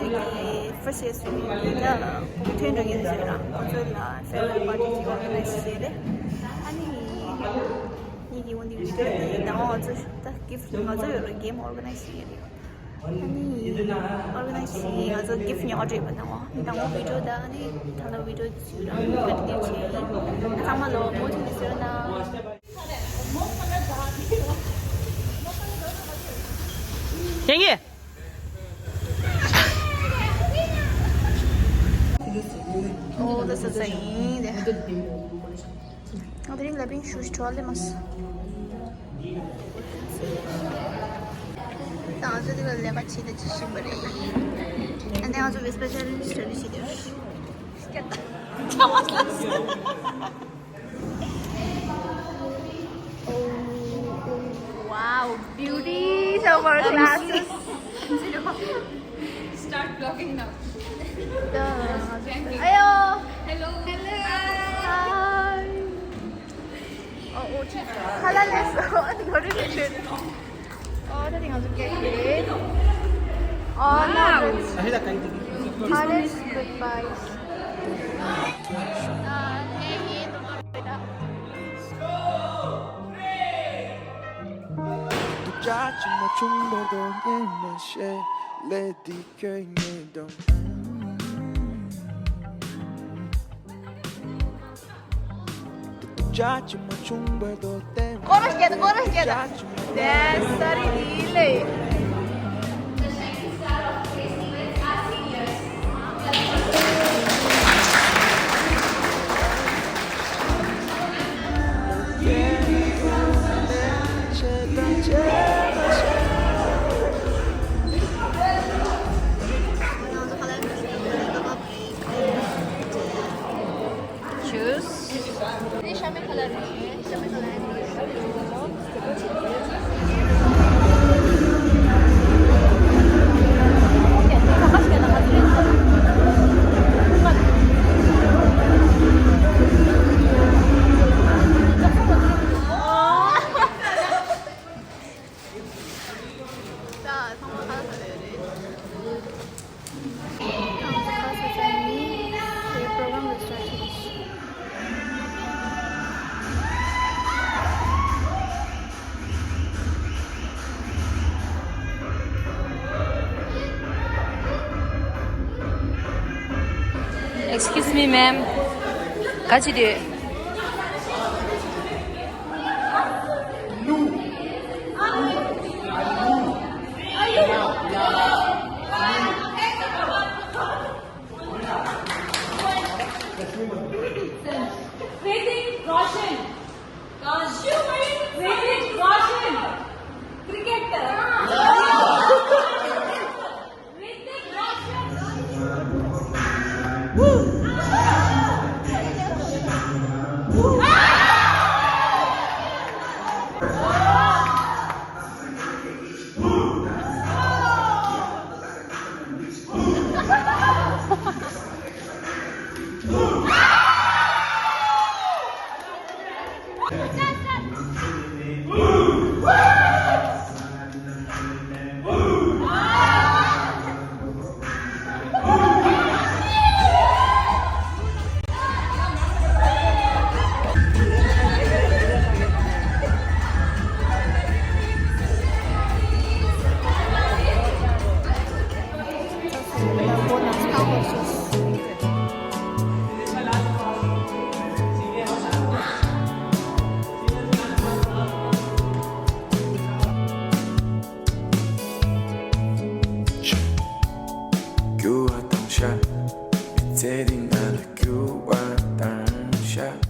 이게 first year student이다. 공통 중에 있어요. 그래서 farewell party organize 시에 아니 이게 원디 비디오 나와서 딱 gift 맞아요. 게임 organize 시에 아니 organize 시에 가서 gift 녀가지고 나와. 나와 비디오다 아니 다른 비디오 찍으라. 그때 제 정말로 모든 있어요나. 쟁이! Oh, this is ainda. Adrin là bem justo, olha, mas. Tá, eu digo ele vai te dar chimbare. And then also special study series. Wow, beauty over glasses. Start vlogging now. Ayo. Hello. Hi. Oh, colorless. What is it? Oh, the thing also get it. Oh, no. Colors, goodbyes. 짜증나 중보도 예매시 레디 껴있네도 짜증나 중보도 때문에 Konuş gel. Dersleri değil. Choose. Deixa-me falar. Excuse me, ma'am. 같이 뒤. Rating Roshan. Rating Roshan. Cricketer. Rating Roshan. Woo. 교화 당샷 밑에 링 안에 교화 당샷